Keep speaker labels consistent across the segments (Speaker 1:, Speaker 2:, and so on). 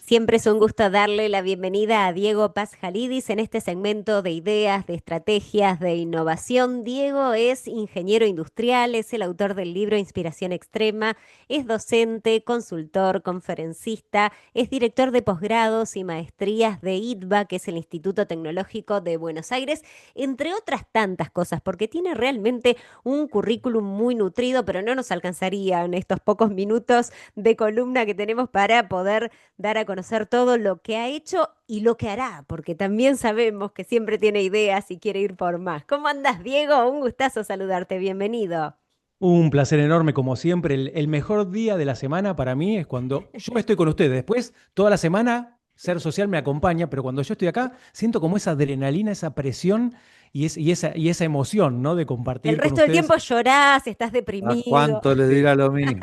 Speaker 1: Siempre es un gusto darle la bienvenida a Diego Paz Jalidis en este segmento de ideas, de estrategias, de innovación. Diego es ingeniero industrial, es el autor del libro Inspiración Extrema, es docente, consultor, conferencista, es director de posgrados y maestrías de ITBA, que es el Instituto Tecnológico de Buenos Aires, entre otras tantas cosas, porque tiene realmente un currículum muy nutrido, pero no nos alcanzaría en estos pocos minutos de columna que tenemos para poder dar a conocer todo lo que ha hecho y lo que hará, porque también sabemos que siempre tiene ideas y quiere ir por más. ¿Cómo andas, Diego? Un gustazo saludarte, bienvenido.
Speaker 2: Un placer enorme, como siempre. El mejor día de la semana para mí es cuando yo estoy con ustedes. Después, toda la semana, ser social me acompaña, pero cuando yo estoy acá, siento como esa adrenalina, esa presión y esa emoción, ¿no? De
Speaker 1: El
Speaker 2: compartir con
Speaker 1: resto del
Speaker 2: ustedes.
Speaker 1: tiempo llorás, estás
Speaker 3: ¿A
Speaker 1: deprimido.
Speaker 3: cuánto le
Speaker 2: Sí.
Speaker 3: dirá lo mismo?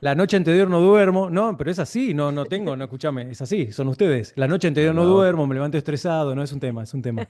Speaker 2: La noche anterior no duermo, no, pero es así, no tengo, no, escúchame, es así, son ustedes. La noche
Speaker 3: Está
Speaker 2: anterior no
Speaker 3: loco.
Speaker 2: duermo, me levanto estresado, no es un tema, es un tema.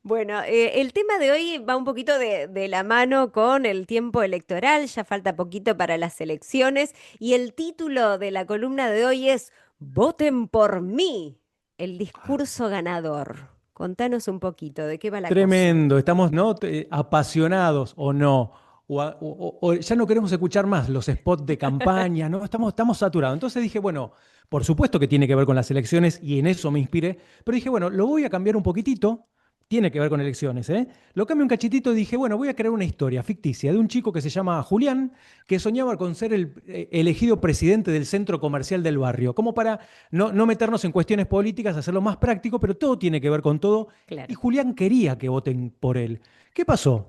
Speaker 1: Bueno, el tema de hoy va un poquito de la mano con el tiempo electoral, ya falta poquito para las elecciones y el título de la columna de hoy es Voten por mí, el discurso ganador. Contanos un poquito de qué va la cosa.
Speaker 2: Tremendo, estamos, ¿no? Apasionados o no, o ya no queremos escuchar más los spots de campaña, ¿no? Estamos saturados. Entonces dije, bueno, por supuesto que tiene que ver con las elecciones y en eso me inspiré, pero dije, bueno, lo voy a cambiar un poquitito, tiene que ver con elecciones, ¿eh? Lo cambio un cachitito y dije, bueno, voy a crear una historia ficticia de un chico que se llama Julián, que soñaba con ser el elegido presidente del centro comercial del barrio, como para no meternos en cuestiones políticas, hacerlo más práctico, pero todo tiene que ver con todo y
Speaker 1: Claro.
Speaker 2: Julián quería que voten por él. ¿Qué pasó?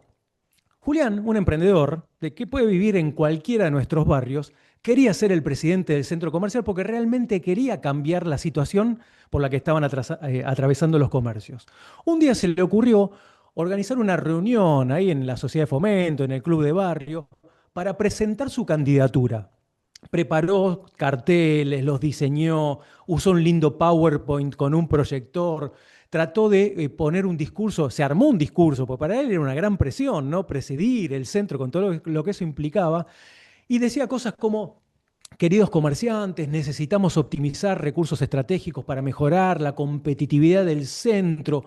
Speaker 2: Julián, un emprendedor de que puede vivir en cualquiera de nuestros barrios, quería ser el presidente del centro comercial porque realmente quería cambiar la situación por la que estaban atravesando los comercios. Un día se le ocurrió organizar una reunión ahí en la sociedad de fomento, en el club de barrio, para presentar su candidatura. Preparó carteles, los diseñó, usó un lindo PowerPoint con un proyector, trató de poner un discurso, se armó un discurso, porque para él era una gran presión, ¿no? Presidir el centro con todo lo que eso implicaba, y decía cosas como, queridos comerciantes, necesitamos optimizar recursos estratégicos para mejorar la competitividad del centro.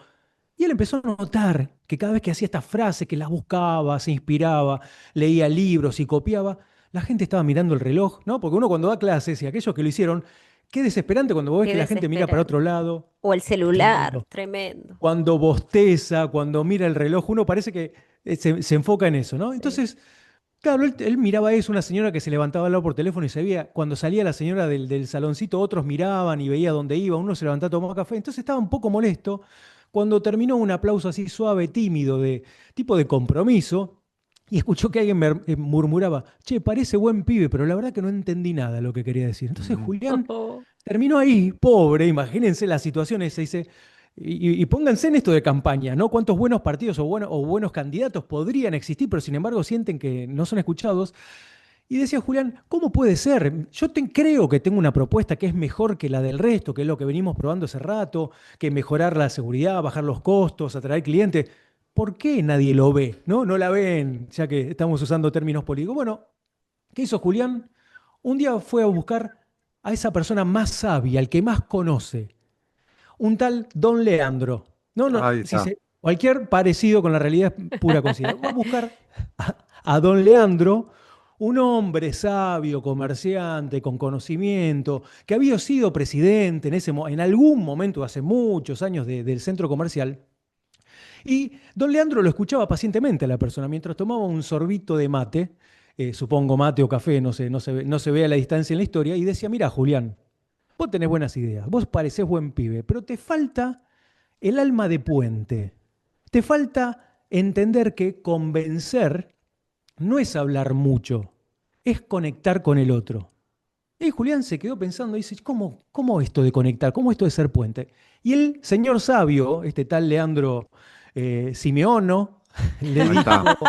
Speaker 2: Y él empezó a notar que cada vez que hacía estas frases, que las buscaba, se inspiraba, leía libros y copiaba, la gente estaba mirando el reloj, ¿no? Porque uno cuando da clases y aquellos que lo hicieron, qué desesperante cuando vos ves
Speaker 1: Qué
Speaker 2: que la gente mira para otro
Speaker 1: desesperante.
Speaker 2: lado.
Speaker 1: O el celular,
Speaker 2: Tremendo.
Speaker 1: tremendo.
Speaker 2: Cuando bosteza, cuando mira el reloj, uno parece que se enfoca en eso, ¿no?
Speaker 1: Sí.
Speaker 2: Entonces, claro, él miraba eso, una señora que se levantaba al lado por teléfono y se veía, cuando salía la señora del saloncito, otros miraban y veía dónde iba, uno se levantaba a tomar café, entonces estaba un poco molesto. Cuando terminó un aplauso así suave, tímido, de tipo de compromiso, y escuchó que alguien murmuraba, che, parece buen pibe, pero la verdad que no entendí nada de lo que quería decir. Entonces Julián terminó ahí, pobre, imagínense la situación esa, dice, y pónganse en esto de campaña, ¿no? ¿Cuántos buenos partidos o buenos candidatos podrían existir, pero sin embargo sienten que no son escuchados? Y decía Julián, ¿cómo puede ser? Yo creo que tengo una propuesta que es mejor que la del resto, que es lo que venimos probando hace rato, que mejorar la seguridad, bajar los costos, atraer clientes. ¿Por qué nadie lo ve? ¿No? No la ven, ya que estamos usando términos políticos. Bueno, ¿qué hizo Julián? Un día fue a buscar a esa persona más sabia, al que más conoce, un tal Don Leandro. No, no,
Speaker 3: Ahí
Speaker 2: si
Speaker 3: está.
Speaker 2: se, cualquier parecido con la realidad es pura coincidencia. Va a buscar a Don Leandro, un hombre sabio, comerciante, con conocimiento, que había sido presidente en algún momento, hace muchos años, del centro comercial. Y don Leandro lo escuchaba pacientemente a la persona mientras tomaba un sorbito de mate, supongo mate o café, no sé, no se ve a la distancia en la historia, y decía, mira, Julián, vos tenés buenas ideas, vos parecés buen pibe, pero te falta el alma de puente. Te falta entender que convencer no es hablar mucho, es conectar con el otro. Y Julián se quedó pensando y dice, ¿cómo esto de conectar? ¿Cómo esto de ser puente? Y el señor sabio, este tal Leandro Simeono, le
Speaker 3: Ahí está.
Speaker 2: dijo,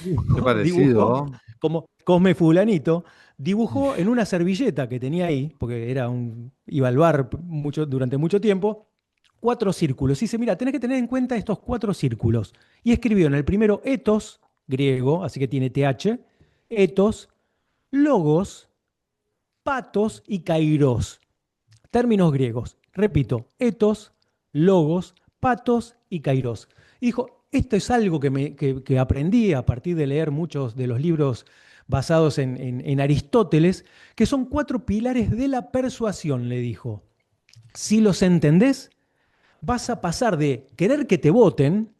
Speaker 3: Qué
Speaker 2: dibujó
Speaker 3: parecido.
Speaker 2: como Cosme Fulanito, dibujó en una servilleta que tenía ahí, porque iba al bar durante mucho tiempo, cuatro círculos. Y dice, mira, tenés que tener en cuenta estos cuatro círculos. Y escribió en el primero etos, griego, así que tiene TH, etos, logos, patos y kairos. Términos griegos. Repito, etos, logos, patos y kairos. Y dijo, esto es algo que aprendí a partir de leer muchos de los libros basados en Aristóteles, que son 4 pilares de la persuasión, le dijo. Si los entendés, vas a pasar de querer que te voten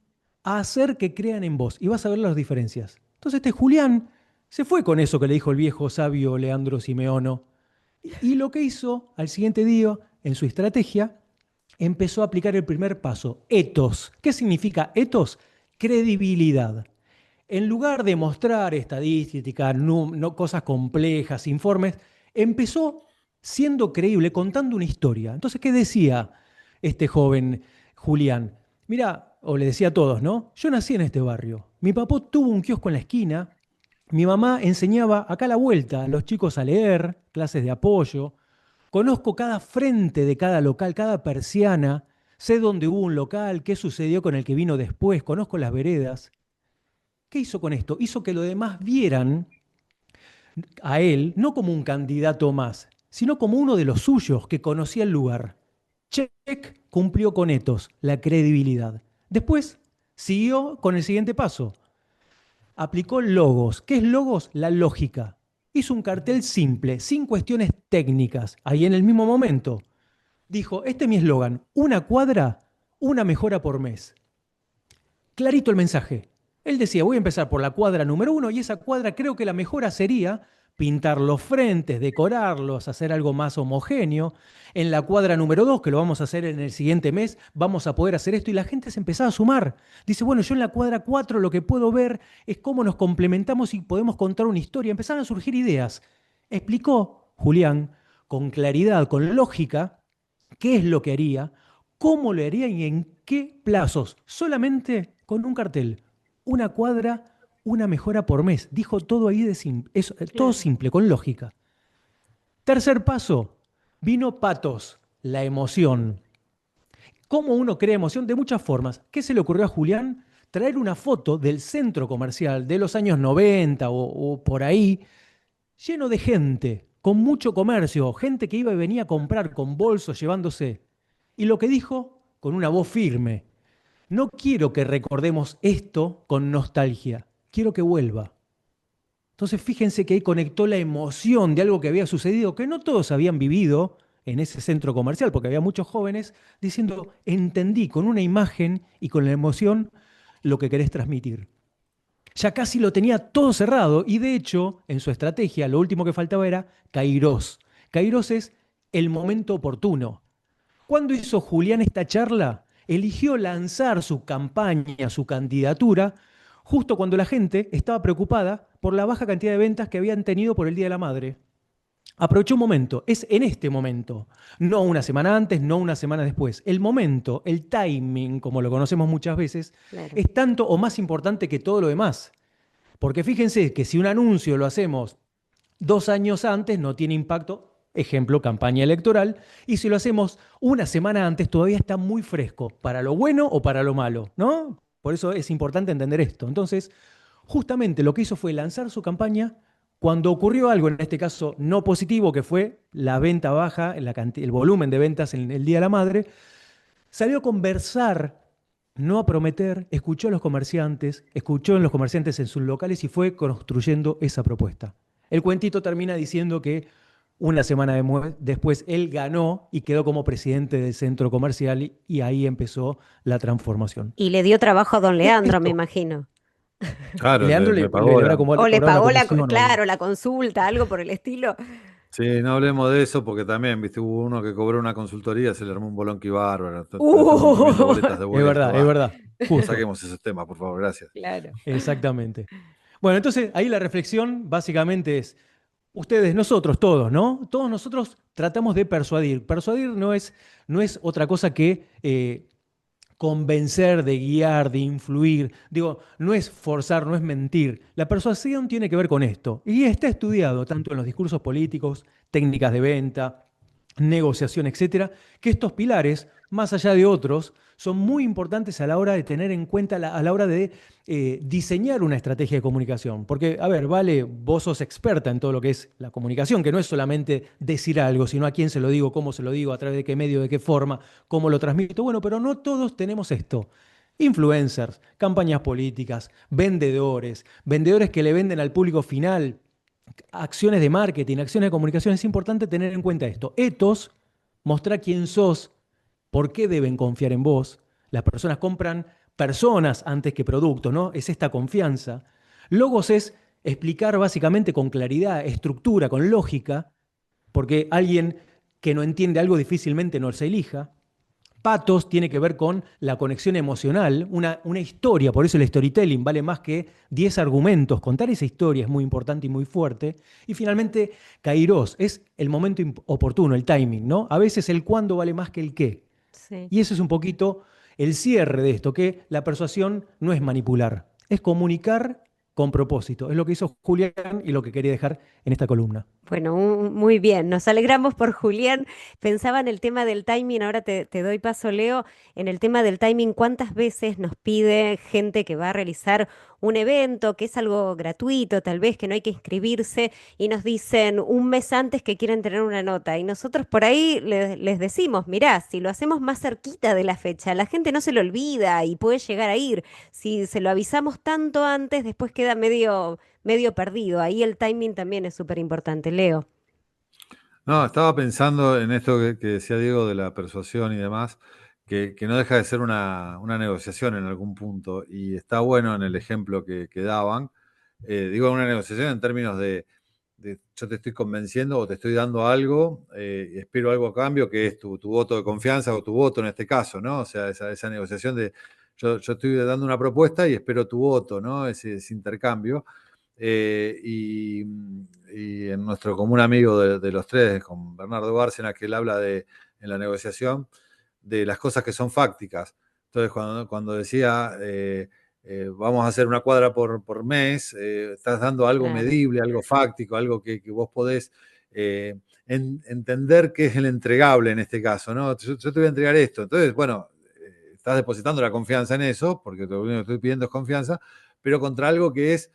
Speaker 2: a hacer que crean en vos. Y vas a ver las diferencias. Entonces Julián se fue con eso que le dijo el viejo sabio Leandro Simeono. Y lo que hizo al siguiente día, en su estrategia, empezó a aplicar el primer paso, etos. ¿Qué significa etos? Credibilidad. En lugar de mostrar estadísticas, no cosas complejas, informes, empezó siendo creíble, contando una historia. Entonces, ¿qué decía este joven Julián? Mira, o le decía a todos, ¿no? Yo nací en este barrio. Mi papá tuvo un kiosco en la esquina. Mi mamá enseñaba acá a la vuelta a los chicos a leer, clases de apoyo. Conozco cada frente de cada local, cada persiana. Sé dónde hubo un local, qué sucedió con el que vino después. Conozco las veredas. ¿Qué hizo con esto? Hizo que los demás vieran a él no como un candidato más, sino como uno de los suyos que conocía el lugar. Check cumplió con etos, la credibilidad. Después siguió con el siguiente paso. Aplicó logos. ¿Qué es logos? La lógica. Hizo un cartel simple, sin cuestiones técnicas, ahí en el mismo momento. Dijo, este es mi eslogan, una cuadra, una mejora por mes. Clarito el mensaje. Él decía, voy a empezar por la cuadra número 1 y esa cuadra creo que la mejora sería pintar los frentes, decorarlos, hacer algo más homogéneo. En la cuadra número 2, que lo vamos a hacer en el siguiente mes, vamos a poder hacer esto. Y la gente se empezaba a sumar. Dice, bueno, yo en la cuadra 4 lo que puedo ver es cómo nos complementamos y podemos contar una historia. Empezaron a surgir ideas. Explicó Julián con claridad, con lógica, qué es lo que haría, cómo lo haría y en qué plazos. Solamente con un cartel. Una cuadra, una mejora por mes. Dijo todo ahí todo simple, con lógica. Tercer paso, vino patos, la emoción. ¿Cómo uno crea emoción? De muchas formas. ¿Qué se le ocurrió a Julián? Traer una foto del centro comercial de los años 90 o por ahí, lleno de gente, con mucho comercio, gente que iba y venía a comprar con bolsos llevándose. Y lo que dijo, con una voz firme, no quiero que recordemos esto con nostalgia, quiero que vuelva. Entonces fíjense que ahí conectó la emoción de algo que había sucedido, que no todos habían vivido en ese centro comercial, porque había muchos jóvenes diciendo, entendí con una imagen y con la emoción lo que querés transmitir. Ya casi lo tenía todo cerrado y de hecho en su estrategia lo último que faltaba era Kairos. Kairos es el momento oportuno. ¿Cuándo hizo Julián esta charla? Eligió lanzar su campaña, su candidatura, justo cuando la gente estaba preocupada por la baja cantidad de ventas que habían tenido por el Día de la Madre. Aprovechó un momento, es en este momento, no una semana antes, no una semana después. El momento, el timing, como lo conocemos muchas veces,
Speaker 1: Claro.
Speaker 2: es tanto o más importante que todo lo demás. Porque fíjense que si un anuncio lo hacemos 2 años antes, no tiene impacto. Ejemplo, campaña electoral. Y si lo hacemos una semana antes, todavía está muy fresco, para lo bueno o para lo malo, ¿no? Por eso es importante entender esto. Entonces, justamente lo que hizo fue lanzar su campaña cuando ocurrió algo, en este caso no positivo, que fue la venta baja, el volumen de ventas en el Día de la Madre. Salió a conversar, no a prometer, escuchó en los comerciantes en sus locales y fue construyendo esa propuesta. El cuentito termina diciendo que una semana después él ganó y quedó como presidente del centro comercial y ahí empezó la transformación.
Speaker 1: Y le dio trabajo a don Leandro, me
Speaker 2: Esto,
Speaker 1: imagino.
Speaker 4: Claro,
Speaker 2: Leandro
Speaker 4: me
Speaker 2: le
Speaker 4: pagó
Speaker 2: habrá
Speaker 4: la...
Speaker 1: O le
Speaker 2: cobrado
Speaker 1: pagó
Speaker 2: la comisión o algo.
Speaker 1: claro, la consulta, algo por el estilo.
Speaker 4: Sí, no hablemos de eso porque también, viste, hubo uno que cobró una consultoría, se le armó un bolonqui bárbaro. Estamos imprimiendo boletas de
Speaker 2: Es
Speaker 4: vuelta.
Speaker 2: verdad, es verdad.
Speaker 4: No
Speaker 2: Justo.
Speaker 4: saquemos esos temas, por favor, gracias.
Speaker 1: Claro.
Speaker 2: Exactamente. Bueno, entonces ahí la reflexión básicamente es, ustedes, nosotros, todos, ¿no? Todos nosotros tratamos de persuadir. Persuadir no es otra cosa que convencer, de guiar, de influir. Digo, no es forzar, no es mentir. La persuasión tiene que ver con esto. Y está estudiado tanto en los discursos políticos, técnicas de venta, negociación, etcétera, que estos pilares, más allá de otros, son muy importantes a la hora de tener en cuenta, a la hora de diseñar una estrategia de comunicación. Porque, a ver, Vale, vos sos experta en todo lo que es la comunicación, que no es solamente decir algo, sino a quién se lo digo, cómo se lo digo, a través de qué medio, de qué forma, cómo lo transmito. Bueno, pero no todos tenemos esto. Influencers, campañas políticas, vendedores, vendedores que le venden al público final acciones de marketing, acciones de comunicación, es importante tener en cuenta esto. Ethos, mostrar quién sos, por qué deben confiar en vos. Las personas compran personas antes que productos, ¿no? Es esta confianza. Logos es explicar básicamente con claridad, estructura, con lógica, porque alguien que no entiende algo difícilmente nos elija. Patos tiene que ver con la conexión emocional, una historia, por eso el storytelling vale más que 10 argumentos. Contar esa historia es muy importante y muy fuerte. Y finalmente, Kairos, es el momento oportuno, el timing, ¿no? A veces el cuándo vale más que el qué.
Speaker 1: Sí.
Speaker 2: Y eso es un poquito el cierre de esto, que la persuasión no es manipular, es comunicar con propósito. Es lo que hizo Julián y lo que quería dejar en esta columna.
Speaker 1: Bueno, muy bien, nos alegramos por Julián. Pensaba en el tema del timing, ahora te doy paso, Leo, en el tema del timing, ¿cuántas veces nos pide gente que va a realizar un evento, que es algo gratuito, tal vez que no hay que inscribirse, y nos dicen un mes antes que quieren tener una nota? Y nosotros por ahí les decimos, mirá, si lo hacemos más cerquita de la fecha, la gente no se lo olvida y puede llegar a ir. Si se lo avisamos tanto antes, después queda medio perdido. Ahí el timing también es súper importante, Leo.
Speaker 4: No, estaba pensando en esto que decía Diego de la persuasión y demás, que no deja de ser una negociación en algún punto. Y está bueno en el ejemplo que daban. Digo, una negociación en términos de yo te estoy convenciendo o te estoy dando algo y espero algo a cambio, que es tu voto de confianza o tu voto en este caso, ¿no? O sea, esa negociación de yo estoy dando una propuesta y espero tu voto, ¿no? Ese intercambio. Eh, y, y en nuestro común amigo de los tres, con Bernardo Bárcena, que él habla en la negociación de las cosas que son fácticas. Entonces, cuando decía vamos a hacer una cuadra por mes, estás dando algo
Speaker 1: Claro.
Speaker 4: medible, algo fáctico, algo que vos podés entender que es el entregable en este caso, ¿no? Yo te voy a entregar esto. Entonces, bueno, estás depositando la confianza en eso, porque lo único que estoy pidiendo es confianza, pero contra algo que es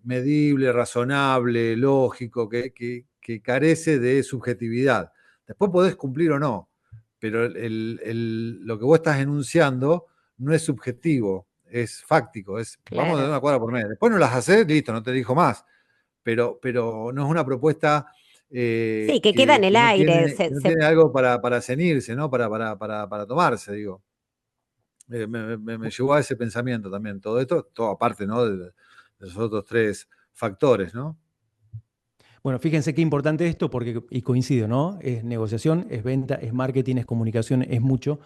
Speaker 4: medible, razonable, lógico, que carece de subjetividad. Después podés cumplir o no, pero lo que vos estás enunciando no es subjetivo, es fáctico, vamos a dar
Speaker 1: Claro.
Speaker 4: una cuadra por mes. Después no las haces, listo, no te dijo más, pero no es una propuesta
Speaker 1: Sí, que queda en el aire.
Speaker 4: que no tiene algo para cenirse, ¿no? Para tomarse, digo. Me llevó a ese pensamiento también. Todo esto, todo aparte, ¿no? De los otros tres factores, ¿no?
Speaker 2: Bueno, fíjense qué importante esto, porque, y coincido, ¿no? Es negociación, es venta, es marketing, es comunicación, es mucho.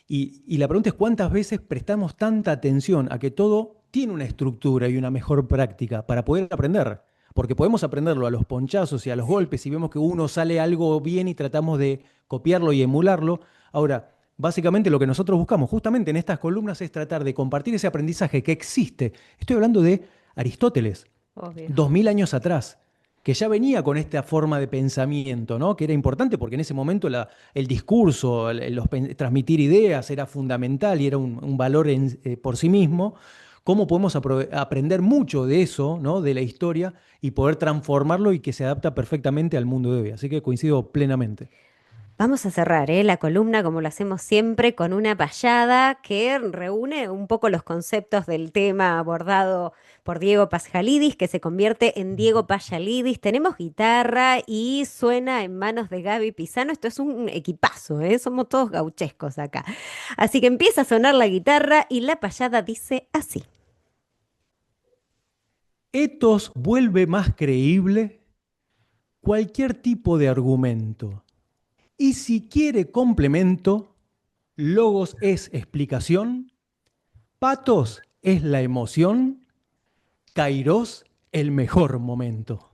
Speaker 2: Y la pregunta es cuántas veces prestamos tanta atención a que todo tiene una estructura y una mejor práctica para poder aprender. Porque podemos aprenderlo a los ponchazos y a los golpes y vemos que uno sale algo bien y tratamos de copiarlo y emularlo. Ahora, básicamente lo que nosotros buscamos justamente en estas columnas es tratar de compartir ese aprendizaje que existe. Estoy hablando de Aristóteles,
Speaker 1: Obvio.
Speaker 2: 2000 años atrás, que ya venía con esta forma de pensamiento, ¿no? Que era importante porque en ese momento el discurso, transmitir ideas era fundamental y era un valor por sí mismo. ¿Cómo podemos aprender mucho de eso, ¿no? De la historia y poder transformarlo y que se adapta perfectamente al mundo de hoy? Así que coincido plenamente.
Speaker 1: Vamos a cerrar, la columna, como lo hacemos siempre, con una payada que reúne un poco los conceptos del tema abordado por Diego Pasjalidis, que se convierte en Diego Payalidis. Tenemos guitarra y suena en manos de Gaby Pisano. Esto es un equipazo, ¿eh? Somos todos gauchescos acá. Así que empieza a sonar la guitarra y la payada dice así.
Speaker 2: Ethos vuelve más creíble cualquier tipo de argumento. Y si quiere complemento, logos es explicación, patos es la emoción, kairos el mejor momento.